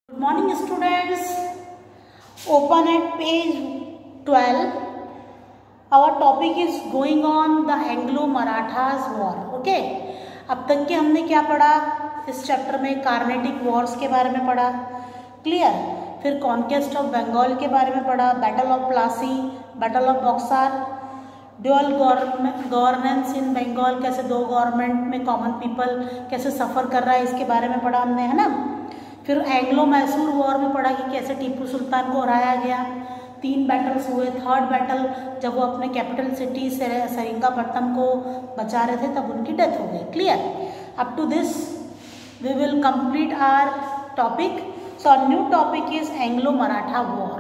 Good morning students. Open at page 12. Our topic is going on the Anglo-Marathas war. Okay. अब तक के हमने क्या पढ़ा इस चैप्टर में? कार्नेटिक वॉर्स के बारे में पढ़ा, क्लियर। फिर कॉन्क्वेस्ट ऑफ बंगाल के बारे में पढ़ा, battle of Plassey, battle of Buxar, dual governance in Bengal, कैसे दो गवर्नमेंट में कॉमन पीपल कैसे सफ़र कर रहा है, इसके बारे में पढ़ा हमने, है ना। फिर एंग्लो मैसूर वॉर में पढ़ा कि कैसे टीपू सुल्तान को हराया गया। 3 बैटल्स हुए। थर्ड बैटल जब वो अपने कैपिटल सिटी सेरिंगापट्टनम को बचा रहे थे तब उनकी डेथ हो गई, clear. Up to this we will complete our topic. So new topic is Anglo Maratha war.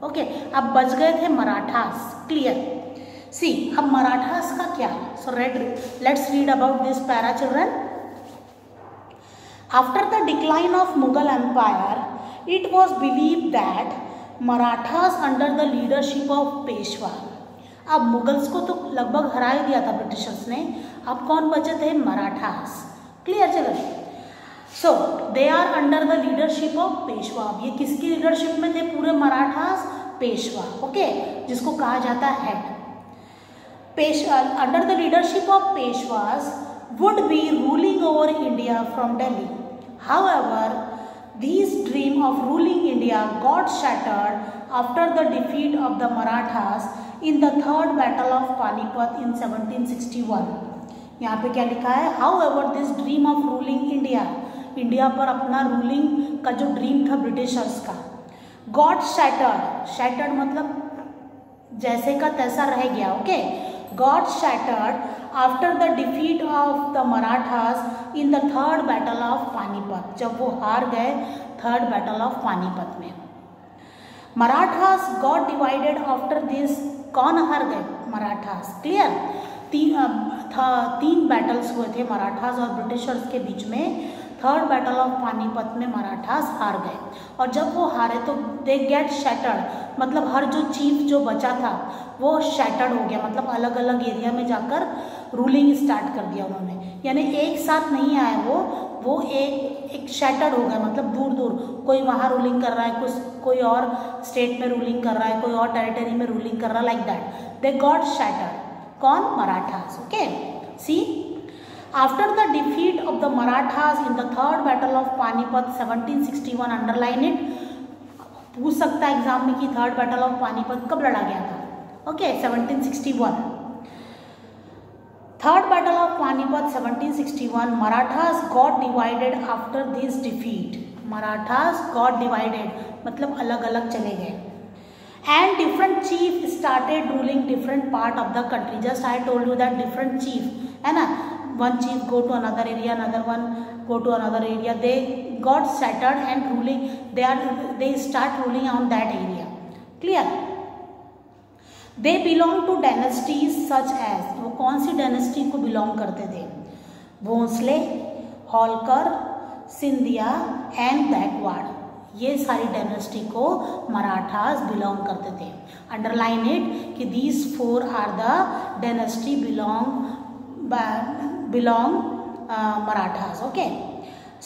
Okay, अब बच गए थे मराठास, क्लियर। सी, अब मराठास का क्या? So let's read about this para children. After the decline of Mughal Empire, it was believed that Marathas under the leadership of Peshwa, अब Mughals को तो लगभग हरा ही दिया था ब्रिटिशर्स ने, अब कौन बचे थे? मराठास, क्लियर चलो। So they are under the leadership of Peshwa. अब ये किसकी लीडरशिप में थे पूरे मराठास? पेशवा, ओके, जिसको कहा जाता है head. Peshwa under the leadership of Peshwas would be ruling over India from Delhi. However, this dream of ruling India got shattered after the defeat of the Marathas in the third battle of Panipat in 1761. यहाँ पे क्या लिखा है? However, this dream of ruling India, India पर अपना ruling का जो dream था ब्रिटिशर्स का, got shattered, shattered मतलब जैसे का तैसा रह गया, okay. got shattered after the defeat of the Marathas in the third battle of Panipat, जब वो हार गए थर्ड बैटल ऑफ पानीपत में। Marathas got divided after this, कौन हार गए? मराठास, क्लियर। तीन बैटल्स हुए थे मराठास और ब्रिटिशर्स के बीच में। थर्ड बैटल ऑफ पानीपत में मराठास हार गए, और जब वो हारे तो दे गेट शैटर्ड, मतलब हर जो चीफ जो बचा था वो शैटर्ड हो गया, मतलब अलग अलग एरिया में जाकर रूलिंग स्टार्ट कर दिया उन्होंने, यानी एक साथ नहीं आए वो एक शैटर्ड हो गया, मतलब दूर दूर, कोई वहाँ रूलिंग कर रहा है, कोई और स्टेट में रूलिंग कर रहा है, कोई और टेरिटरी में रूलिंग कर रहा है, like that they got shattered. कौन? Marathas, okay. See, after the defeat of the Marathas in the third battle of Panipat 1761, underline it, पूछ सकता है एग्जाम में कि थर्ड बैटल ऑफ पानीपत कब लड़ा गया था? Okay, 1761। Third battle of Panipat 1761, Marathas got divided after this defeat. Marathas got divided मतलब अलग अलग चले गए। And different chief started ruling different part of the country. Just I told you that different chief, है ना, one chief go to another area, another one go to another area, they got scattered and ruling, they start ruling on that area, clear। they belong to dynasties such as, वो कौन सी dynasty को belong करते थे? Bhonsle, Holkar, Scindia and Gaekwad, ये सारी dynasty को Marathas belong करते थे। अंडरलाइन इट कि these 4 are the dynasty belong Marathas, okay।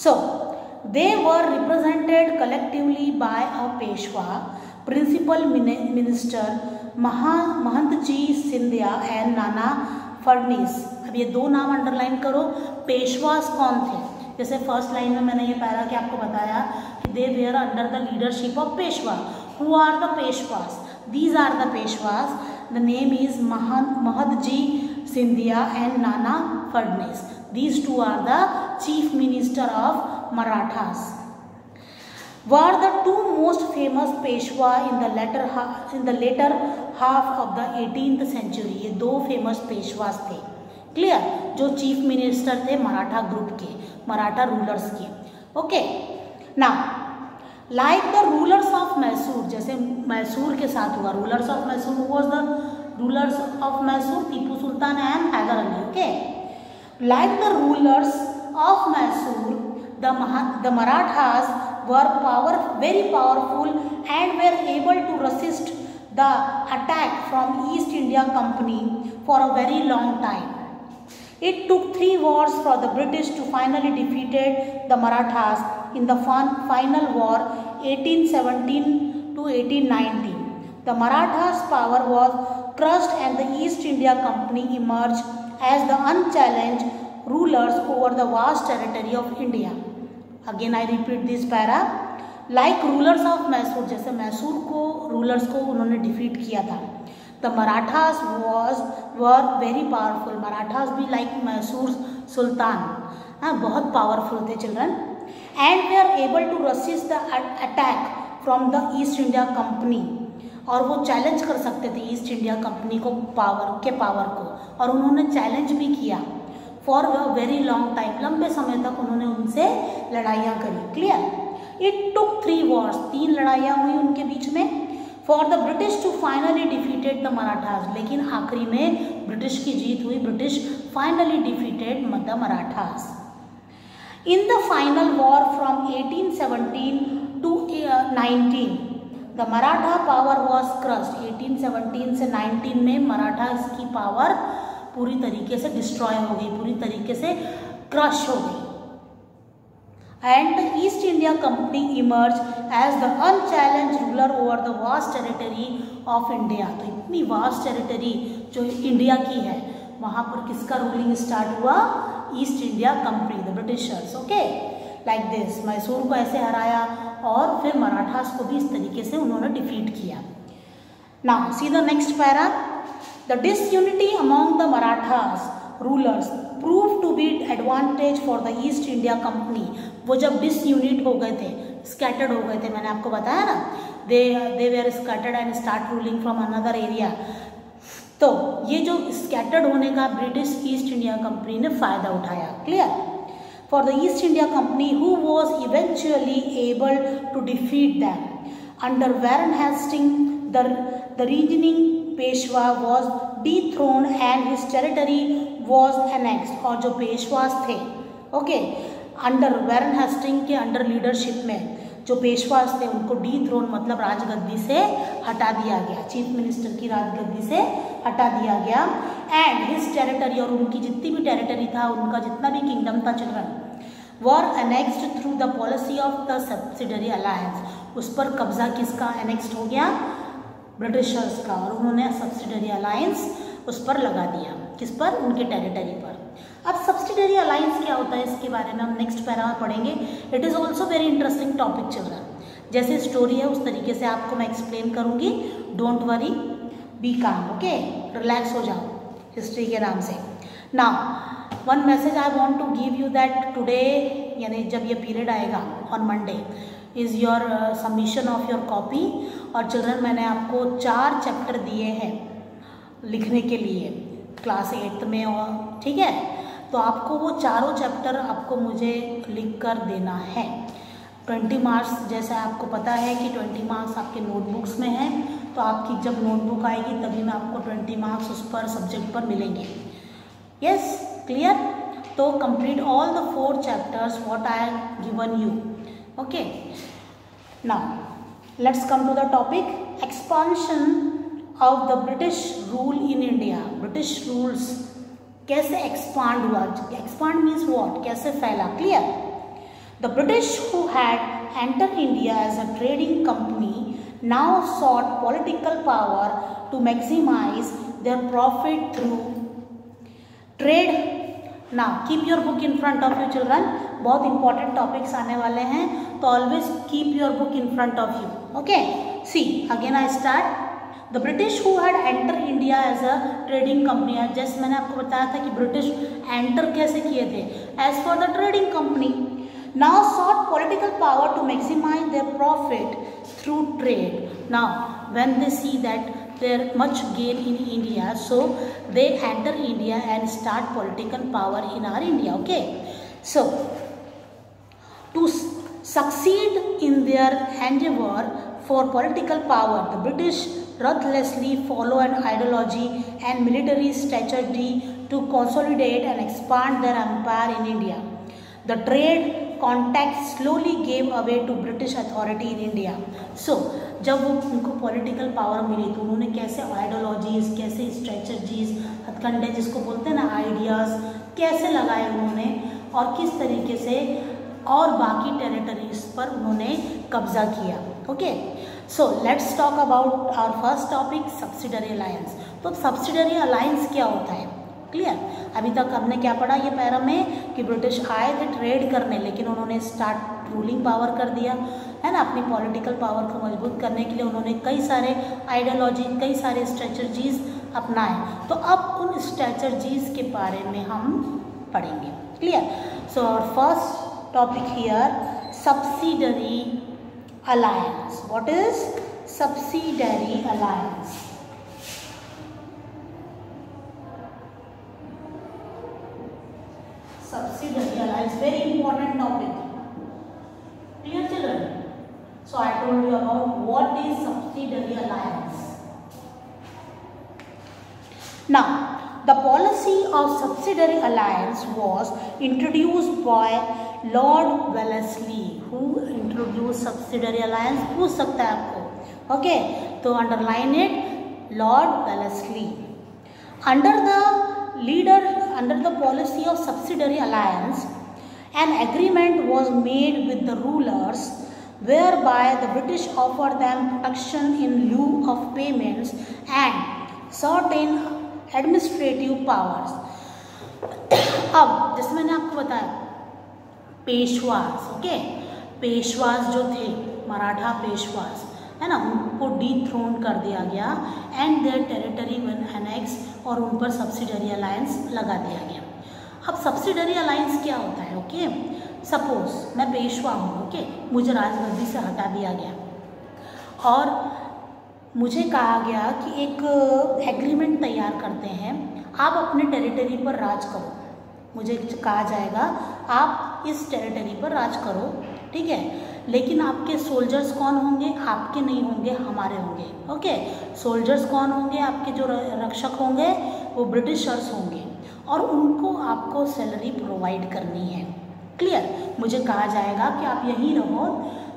So they were represented collectively by a Peshwa, principal minister Mahadji Scindia and Nana Phadnis. अब ये 2 नाम अंडरलाइन करो। पेशवास कौन थे? जैसे फर्स्ट लाइन में मैंने ये पैरा के आपको बताया कि they were under the leadership of Peshwa. Who are the Peshwas? These are the Peshwas. The name is Mahadji Sindhia and Nana Fadnis. These 2 are the chief minister of Marathas. Were the 2 most famous Peshwa in the later half of the 18th century. ये 2 famous Peshwas थे, clear, जो chief minister थे Maratha group के, Maratha rulers के, okay. Now like the rulers of Mysore, जैसे मैसूर के साथ हुआ, rulers of Mysore was the rulers of Mysore, Tipu Sultan and Hyder Ali, okay। Like the rulers of Mysore, the Marathas were very powerful and were able to resist the attack from East India Company for a very long time. It took 3 wars for the British to finally defeat the Marathas in the final war 1817 to 1819. The Marathas' power was crushed and the East India Company emerged as the unchallenged rulers over the vast territory of India. Again I repeat this para. Like rulers of Mysore, जैसे मैसूर को rulers को उन्होंने defeat किया था. The Marathas were very powerful. Marathas भी like Mysore सुल्तान, बहुत powerful थे children. And were able to resist the attack from the East India Company. और वो चैलेंज कर सकते थे ईस्ट इंडिया कंपनी को, पावर को, और उन्होंने चैलेंज भी किया for a very long time. लंबे समय तक उन्होंने उनसे लड़ाइयाँ करी. क्लियर. इट टुक 3 wars, 3 लड़ाइयाँ हुई उनके बीच में. For the British to finally defeated the Marathas, लेकिन आखिरी में ब्रिटिश की जीत हुई. British finally defeated the Marathas. In the final war from 1817 to 19 the Maratha power was crushed. 1817 से 19 में मराठा की पावर पूरी तरीके से डिस्ट्रॉय हो गई, पूरी तरीके से क्रश हो गई. And the East India company emerge as the unchallenged ruler over the vast territory of India. तो इतनी वास्ट टेरिटरी जो इंडिया की है, वहाँ पर किसका रूलिंग स्टार्ट हुआ? East India company, the Britishers. Okay, like this. Mysore को ऐसे हराया और फिर मराठास को भी इस तरीके से उन्होंने डिफीट किया. Now see the next para. The disunity among the Marathas rulers prove to be advantage for the East India company. वो जब डिसयूनिट हो गए थे, स्कैटर्ड हो गए थे, मैंने आपको बताया ना, they were scattered and start ruling from another area. तो ये जो स्कैटर्ड होने का ब्रिटिश ईस्ट इंडिया कंपनी ने फायदा उठाया. Clear. For the East India Company, who was eventually able to defeat them. Under Warren Hastings, the reigning Peshwa was dethroned and his territory was annexed. और जो पेशवास थे, okay, under Warren Hasting के under leadership में जो पेशवास थे उनको डीथ्रोन मतलब राजगद्दी से हटा दिया गया, चीफ मिनिस्टर की राजगद्दी से हटा दिया गया. एंड हिज टेरिटरी, और उनकी जितनी भी टेरिटरी था, उनका जितना भी किंगडम था children, were annexed through the policy of the subsidiary alliance. उस पर कब्जा किसका एनेक्स्ड हो गया? ब्रिटिशर्स का. और उन्होंने सब्सिडरी अलायंस उस पर लगा दिया. किस पर? उनके टेरिटरी पर. अब सब्सिडरी अलायंस क्या होता है, इसके बारे में हम नेक्स्ट पैरा में पढ़ेंगे. It is also very interesting topic children. जैसे स्टोरी है उस तरीके से आपको मैं एक्सप्लेन करूँगी. Don't worry, be calm. Okay, relax हो जाओ हिस्ट्री के नाम से. Now one message I want to give you that today, यानी जब ये पीरियड आएगा on Monday, is your submission of your copy. और चिल्ड्रन मैंने आपको 4 चैप्टर दिए हैं लिखने के लिए क्लास 8th में, और ठीक है, तो आपको वो चारों चैप्टर आपको मुझे लिख कर देना है. 20 मार्क्स, जैसे आपको पता है कि 20 मार्क्स आपके नोटबुक्स में हैं, तो आपकी जब नोटबुक आएगी तभी मैं आपको 20 मार्क्स उस पर सब्जेक्ट पर मिलेंगे. Yes, clear. तो complete all the 4 chapters what I have given you. Okay, now let's come to the topic. Expansion of the British rule in India. British rules कैसे एक्सपांड हुआ? Expand means what? कैसे फैला? Clear. The British who had enter India as a trading company now sought political power to maximise their profit through trade. Now keep your book in front of you children. बहुत important topics आने वाले हैं, तो always keep your book in front of you. Okay, see again I start. The British who had enter India as a trading company. जैसे मैंने आपको बताया था कि ब्रिटिश एंटर कैसे किए थे? As for the trading company. Now sought political power to maximise their profit through trade. Now when they see that there much gain in India, so they enter India and start political power in our India. Okay, so to succeed in their endeavor for political power, the British ruthlessly follow an ideology and military strategy to consolidate and expand their empire in India. The trade contacts slowly gave away to British authority in India. So जब वो उनको political power मिली तो उन्होंने कैसे ideologies, कैसे strategies, हथकंडे जिसको बोलते हैं ना, आइडियाज़ कैसे लगाए उन्होंने, और किस तरीके से और बाकी टेरिटरीज पर उन्होंने कब्जा किया। Okay, so let's talk about our first topic, subsidiary alliance. तो सब्सिडरी अलायंस क्या होता है, क्लियर? अभी तक हमने क्या पढ़ा ये पैरा में कि ब्रिटिश आए थे ट्रेड करने, लेकिन उन्होंने स्टार्ट रूलिंग पावर कर दिया है ना। अपनी पॉलिटिकल पावर को मजबूत करने के लिए उन्होंने कई सारे आइडियोलॉजी, कई सारे स्ट्रेटजीज अपनाए। तो अब उन स्ट्रेटजीज के बारे में हम पढ़ेंगे, clear? So our first topic here, subsidiary alliance. What is subsidiary alliance? Subsidiary alliance, very important topic. Clear children? So I told you about what is subsidiary alliance. Now, the policy of subsidiary alliance was introduced by Lord Wellesley. Who introduced subsidiary alliance? पूछ सकता है आपको, okay? तो underline it, Lord Wellesley. Under the policy of subsidiary alliance, an agreement was made with the rulers whereby the British offered them protection in lieu of payments and certain administrative powers. अब जैसे मैंने आपको बताया Peshwas, okay, Peshwas जो थे मराठा पेशवास है ना, उनको डिथ्रोन कर दिया गया and their territory one annex, और उन पर सब्सिडरी अलायंस लगा दिया गया। अब सब्सिडरी अलायंस क्या होता है? ओके, सपोज मैं पेशवा हूँ, ओके, मुझे राजगद्दी से हटा दिया गया और मुझे कहा गया कि एक एग्रीमेंट तैयार करते हैं, आप अपने टेरिटरी पर राज करो। मुझे कहा जाएगा आप इस टेरिटरी पर राज करो, ठीक है, लेकिन आपके सोल्जर्स कौन होंगे? आपके नहीं होंगे, हमारे होंगे। ओके, सोल्जर्स कौन होंगे? आपके जो रक्षक होंगे वो ब्रिटिशर्स होंगे और उनको आपको सैलरी प्रोवाइड करनी है। क्लियर? मुझे कहा जाएगा कि आप यहीं रहो,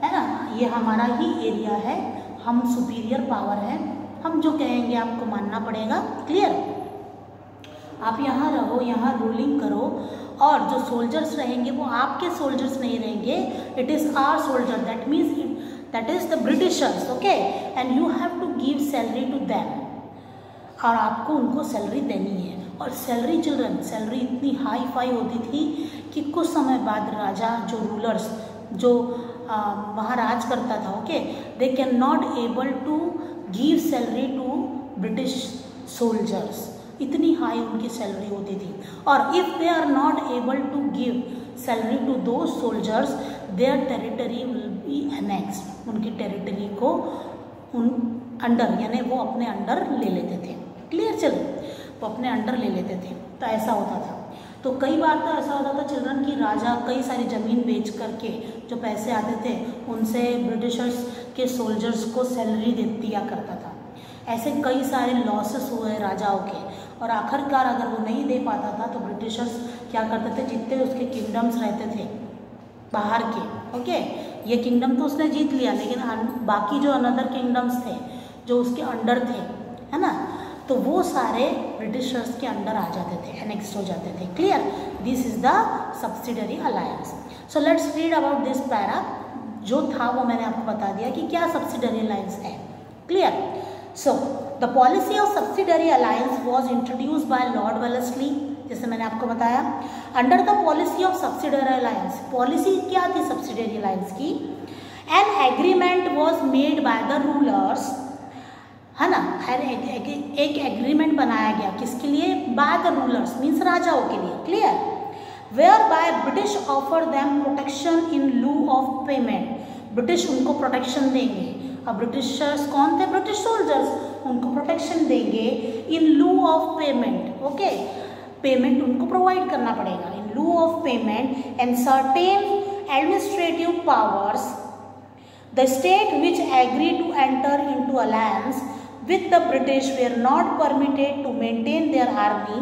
है ना, ये हमारा ही एरिया है, हम सुपीरियर पावर है, हम जो कहेंगे आपको मानना पड़ेगा। क्लियर? आप यहाँ रहो, यहाँ रूलिंग करो, और जो सोल्जर्स रहेंगे वो आपके सोल्जर्स नहीं रहेंगे, it is our soldier, that means that is the Britishers, okay, and you have to give salary to them, और आपको उनको सैलरी देनी है। और सैलरी चिल्ड्रन, सैलरी इतनी हाई फाई होती थी कि कुछ समय बाद राजा, जो रूलर्स, जो वहाँ राज करता था, okay, they can not able to give salary to British soldiers, इतनी हाई उनकी सैलरी होती थी। और if they are not able to give salary to दो soldiers, their territory will be annexed, उनकी टेरिटरी को उन अंडर, यानी वो अपने अंडर ले लेते थे। क्लियर? चलो, वो अपने अंडर ले लेते थे। तो ऐसा होता था। तो कई बार तो ऐसा होता था चिल्ड्रन कि राजा कई सारी ज़मीन बेच करके जो पैसे आते थे उनसे ब्रिटिशर्स के सोल्जर्स को सैलरी दिया करता था। ऐसे कई सारे लॉसेस हुए राजाओं के, और आखिरकार अगर वो नहीं दे पाता था तो ब्रिटिशर्स क्या करते थे, जितने उसके किंगडम्स रहते थे बाहर के, ओके, ये किंगडम तो उसने जीत लिया, लेकिन बाकी जो अनदर किंगडम्स थे जो उसके अंडर थे, है ना, तो वो सारे ब्रिटिशर्स के अंडर आ जाते थे, एनेक्स हो जाते थे। Clear? This is the subsidiary alliance. So let's read about this para. जो था वो मैंने आपको बता दिया कि क्या सब्सिडरी अलायंस है। Clear? So the policy of subsidiary alliance was introduce by Lord Wellesley, जैसे मैंने आपको बताया। Under the policy of subsidiary alliance, policy क्या थी सब्सिडरी अलायंस की? An agreement was made by the rulers, है ना, एक एग्रीमेंट बनाया गया किसके लिए? बाय द रूलर्स, मीन्स राजाओं के लिए। Clear? Whereby British offer them protection in lieu of payment, British उनको प्रोटेक्शन देंगे। अब ब्रिटिशर्स कौन थे? ब्रिटिश सोल्जर्स, उनको प्रोटेक्शन देंगे in lieu of payment, okay, payment उनको प्रोवाइड करना पड़ेगा, in lieu of payment and certain administrative powers. The state which agree to enter into alliance with the British were not permitted to maintain their army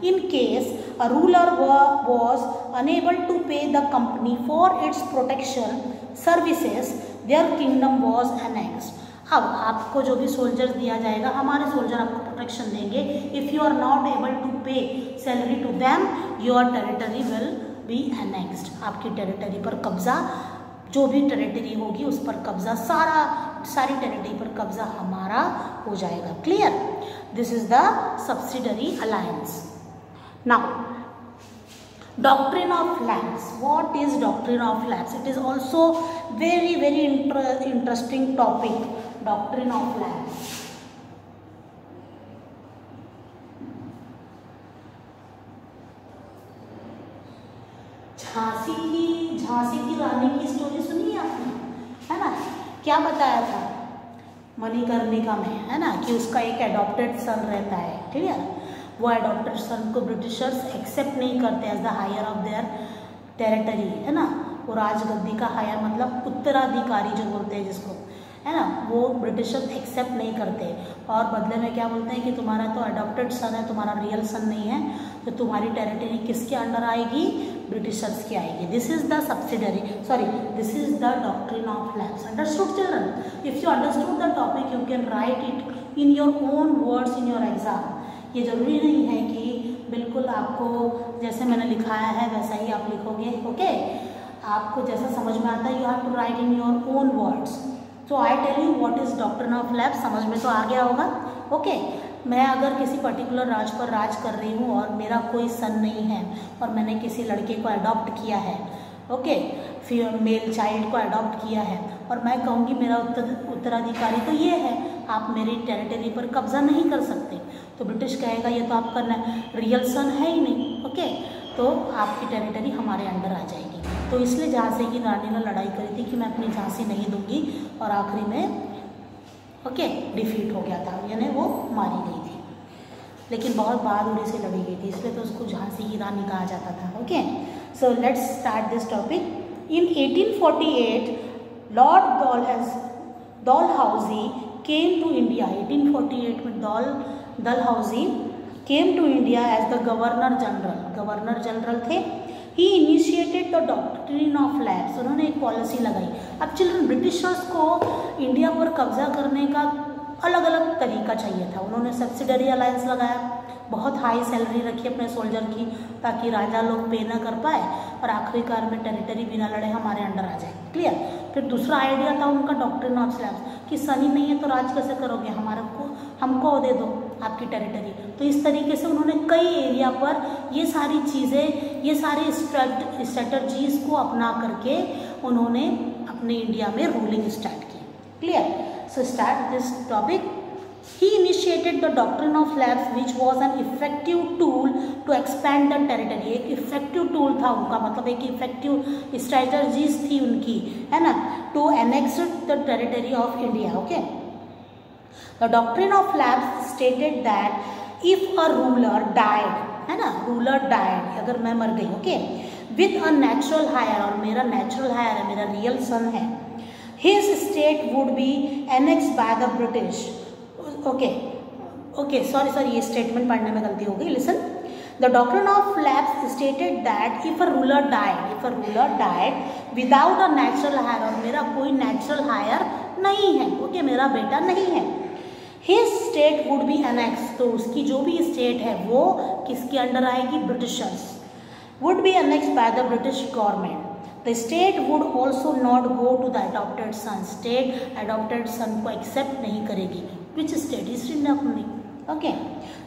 in case a ruler was unable to pay the company for its protection services, their kingdom was annexed. अब आपको जो भी soldiers दिया जाएगा, हमारे soldier आपको protection देंगे। If you are not able to pay salary to them, your territory will be annexed. आपकी टेरिटरी पर कब्जा, जो भी टेरिटरी होगी उस पर कब्जा, सारी टेरिटरी पर कब्जा हमारा हो जाएगा। Clear? This is the subsidiary alliance. Now doctrine of lapse. What is doctrine of lapse? It is also very interesting topic. Doctrine of lapse. Jhansi की रानी की स्टोरी सुनी है आपने, है ना? क्या बताया था मणिकर्णिका में, है ना, कि उसका एक एडॉप्टेड सन रहता है। ठीक है, वो एडॉप्टेड सन को ब्रिटिशर्स एक्सेप्ट नहीं करते as the heir of their territory, है ना। वो राजगद्दी का हायर मतलब उत्तराधिकारी जो बोलते हैं जिसको, है ना, वो ब्रिटिशर्स एक्सेप्ट नहीं करते और बदले में क्या बोलते हैं कि तुम्हारा तो अडॉप्टेड सन है, तुम्हारा रियल सन नहीं है, तो तुम्हारी टेरिटरी किसके अंडर आएगी? ब्रिटिशर्स की आएगी। This is the subsidiary, sorry, this is the doctrine of lapse. Understood children? If you understood the topic you can write it in your own words in your exam. ये जरूरी नहीं है कि बिल्कुल आपको जैसे मैंने लिखाया है वैसा ही आप लिखोगे। ओके, आपको जैसा समझ में आता है you have to write in your own words. So I tell you what is doctrine of lapse. समझ में तो आ गया होगा। ओके, मैं अगर किसी पर्टिकुलर राज पर राज कर रही हूँ और मेरा कोई सन नहीं है और मैंने किसी लड़के को अडॉप्ट किया है, ओके, फिर मेल चाइल्ड को अडॉप्ट किया है और मैं कहूँगी मेरा उत्तराधिकारी तो ये है, आप मेरी टेरिटरी पर कब्जा नहीं कर सकते, तो ब्रिटिश कहेगा ये तो आपका रियल सन है ही नहीं। ओके, तो आपकी टेरिटरी हमारे अंडर आ जाएगी। तो इसलिए झांसी की रानी ने लड़ाई करी थी कि मैं अपनी झांसी नहीं दूंगी और आखिरी में ओके डिफीट हो गया था, यानी वो मारी गई थी, लेकिन बहुत बहादुरी से लड़ी गई थी, इसलिए तो उसको झांसी की रानी कहा जाता था। Okay, so let's start this topic. In 1848 Lord Dalhousie came to India. 1848 में Dalhousie came to India as the governor general. Governor general थे। He initiated the doctrine of lapse. उन्होंने एक पॉलिसी लगाई। अब चिल्ड्रन, ब्रिटिशर्स को इंडिया पर कब्जा करने का अलग अलग तरीका चाहिए था। उन्होंने सब्सिडरी अलायंस लगाया, बहुत हाई सैलरी रखी अपने सोल्जर की ताकि राजा लोग पे ना कर पाए और आखिरकार में टेरिटरी बिना लड़े हमारे अंडर आ जाए। क्लियर? फिर दूसरा आइडिया था उनका डॉक्ट्रिन ऑफ लैप्स कि सन ही नहीं है तो राज कैसे करोगे, हमको दे दो आपकी टेरिटरी। तो इस तरीके से उन्होंने कई एरिया पर ये सारी चीज़ें, ये सारी स्ट्रेटजीज को अपना करके उन्होंने अपने इंडिया में रूलिंग स्टार्ट की। Clear? So start this topic. He initiated the doctrine of lapse, which was an effective tool to expand the territory. एक effective tool था उनका, मतलब एक effective strategies थी उनकी, है ना, to annex the territory of India. Okay. The doctrine of lapse stated that if a ruler died, है ना, ruler died, अगर मैं मर गई, okay, with a natural heir, और मेरा natural heir है, मेरा real son है, his state would be annexed by the British. Okay, sorry, ये स्टेटमेंट पढ़ने में गलती हो गई। Listen, the doctrine of lapse stated that if a ruler died without a natural heir, और मेरा कोई नेचुरल हायर नहीं है, ओके, मेरा बेटा नहीं है, his state would be annex, तो उसकी जो भी स्टेट है वो किसके अंडर आएगी? Britishers. Would be annex by the British government. The state would also not go to the adopted son. State adopted son को accept नहीं करेगी। Which state? East India only. Okay.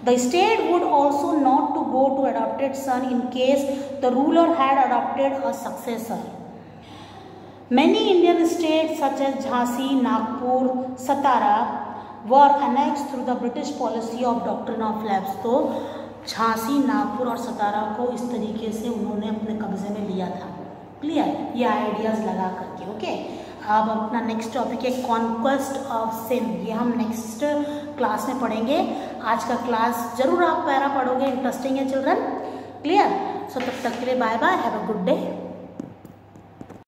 The state would also not to go to adopted son in case the ruler had adopted a successor. Many Indian states such as Jhansi, Nagpur, Satara were annexed through the British policy of doctrine of lapse. तो झांसी, नागपुर और सतारा को इस तरीके से उन्होंने अपने कब्जे में लिया था। क्लियर? ये आइडियाज़ लगा करके। ओके, अब अपना नेक्स्ट टॉपिक है कॉन्क्वेस्ट ऑफ सिन। ये हम नेक्स्ट क्लास में पढ़ेंगे। आज का क्लास जरूर आप पैरा पढ़ोगे, इंटरेस्टिंग है चिल्ड्रन। क्लियर? सो तब तक के लिए bye bye, have a good day.